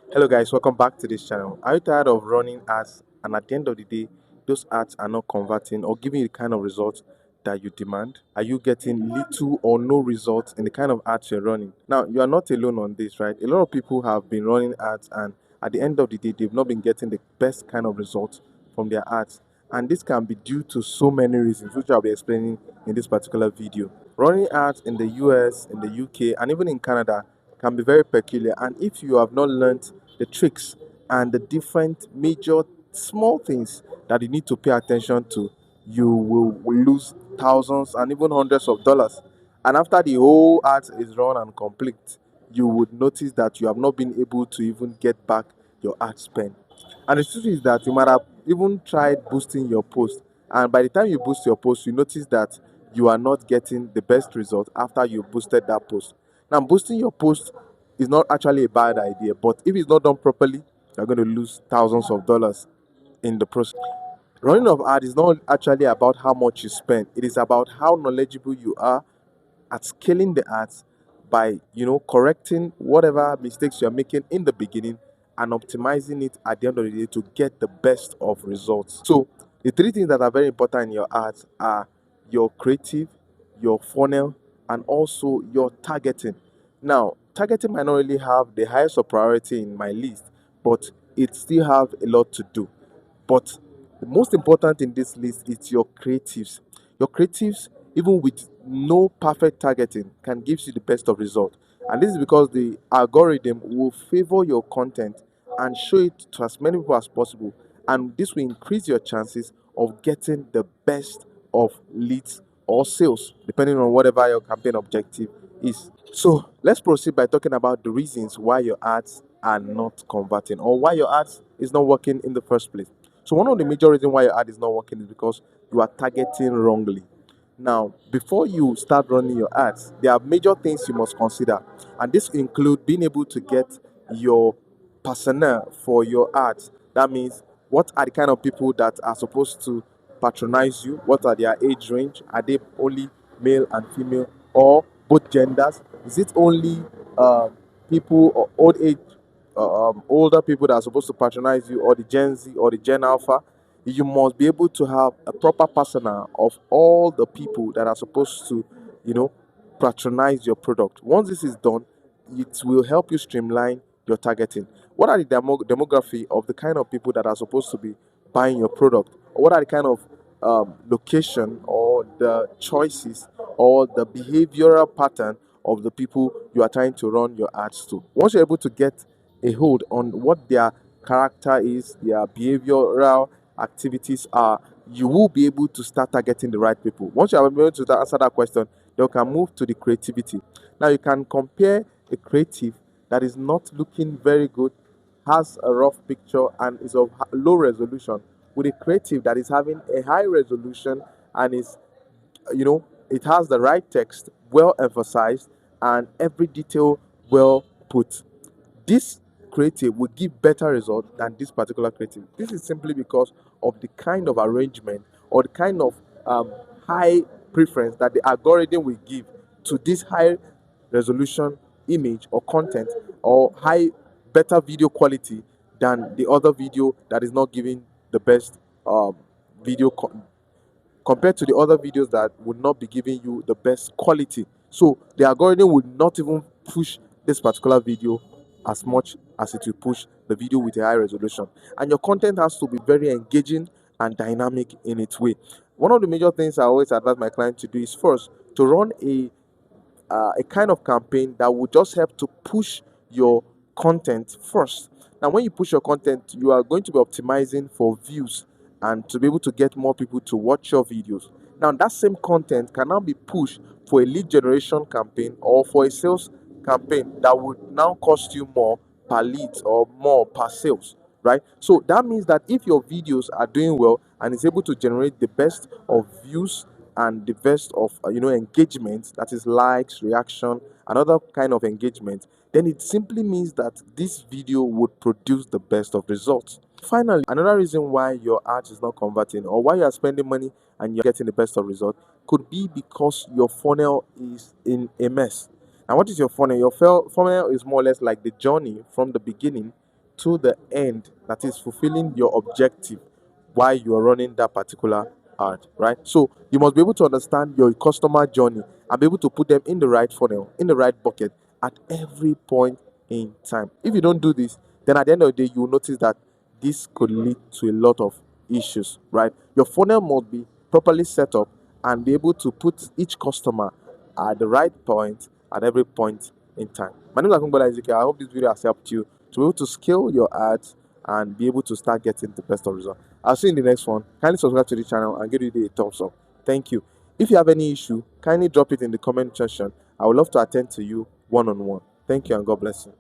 Hello guys, welcome back to this channel. Are you tired of running ads and at the end of the day those ads are not converting or giving you the kind of results that you demand? Are you getting little or no results in the kind of ads you're running? Now, you are not alone on this, right? A lot of people have been running ads and at the end of the day they've not been getting the best kind of results from their ads. And this can be due to so many reasons, which I'll be explaining in this particular video. Running ads in the US, in the UK, and even in Canada can be very peculiar. And if you have not learned the tricks and the different major small things that you need to pay attention to, you will lose thousands and even hundreds of dollars. And after the whole ad is run and complete, you would notice that you have not been able to even get back your ad spend. And the truth is that you might have even tried boosting your post, and by the time you boost your post, you notice that you are not getting the best result after you boosted that post. Now, boosting your post is not actually a bad idea, but if it's not done properly, you're going to lose thousands of dollars in the process. Running of ad is not actually about how much you spend, it is about how knowledgeable you are at scaling the ads by correcting whatever mistakes you're making in the beginning and optimizing it at the end of the day to get the best of results. So the three things that are very important in your ads are your creative, your funnel, and also your targeting. Now, targeting might not really have the highest of priority in my list, but it still have a lot to do. But the most important in this list is your creatives. Your creatives, even with no perfect targeting, can give you the best of result. And this is because the algorithm will favor your content and show it to as many people as possible. And this will increase your chances of getting the best of leads or sales, depending on whatever your campaign objective is. So let's proceed by talking about the reasons why your ads are not converting or why your ads is not working in the first place. So one of the major reasons why your ad is not working is because you are targeting wrongly. Now, before you start running your ads, there are major things you must consider, and this include being able to get your personnel for your ads. That means what are the kind of people that are supposed to patronize you? What are their age range? Are they only male and female or both genders? Is it only people or old age, older people that are supposed to patronize you, or the Gen Z or the Gen Alpha? You must be able to have a proper persona of all the people that are supposed to, you know, patronize your product. Once this is done, it will help you streamline your targeting. What are the demography of the kind of people that are supposed to be buying your product? Or what are the kind of location or the choices or the behavioral pattern of the people you are trying to run your ads to? Once you're able to get a hold on what their character is, their behavioral activities are, you will be able to start targeting the right people. Once you are able to answer that question, you can move to the creativity. Now you can compare a creative that is not looking very good, has a rough picture, and is of low resolution with a creative that is having a high resolution and is, it has the right text, well emphasized, and every detail well put. This creative will give better results than this particular creative. This is simply because of the kind of arrangement or the kind of high preference that the algorithm will give to this high resolution image or content or high better video quality than the other video that is not giving the best video compared to the other videos that would not be giving you the best quality. So the algorithm would not even push this particular video as much as it will push the video with a high resolution. And your content has to be very engaging and dynamic in its way. One of the major things I always advise my client to do is first to run a kind of campaign that will just help to push your content first. Now, when you push your content, you are going to be optimizing for views and to be able to get more people to watch your videos. Now, that same content can now be pushed for a lead generation campaign or for a sales campaign that would now cost you more per lead or more per sales, right? So that means that if your videos are doing well and is able to generate the best of views and the best of engagement, that is likes, reaction, another kind of engagement, then it simply means that this video would produce the best of results. Finally, another reason why your ad is not converting or why you are spending money and you're getting the best of result could be because your funnel is in a mess. And what is your funnel? Your funnel is more or less like the journey from the beginning to the end, that is fulfilling your objective while you are running that particular ad, right? So you must be able to understand your customer journey and be able to put them in the right funnel, in the right bucket at every point in time. If you don't do this, then at the end of the day, you will notice that this could lead to a lot of issues, right? Your funnel must be properly set up and be able to put each customer at the right point at every point in time. My name is Akunbola Ezekiel. I hope this video has helped you to be able to scale your ads and be able to start getting the best of results. I'll see you in the next one. Kindly subscribe to the channel and give it a thumbs up. Thank you. If you have any issue, kindly drop it in the comment section. I would love to attend to you one on one. Thank you and God bless you.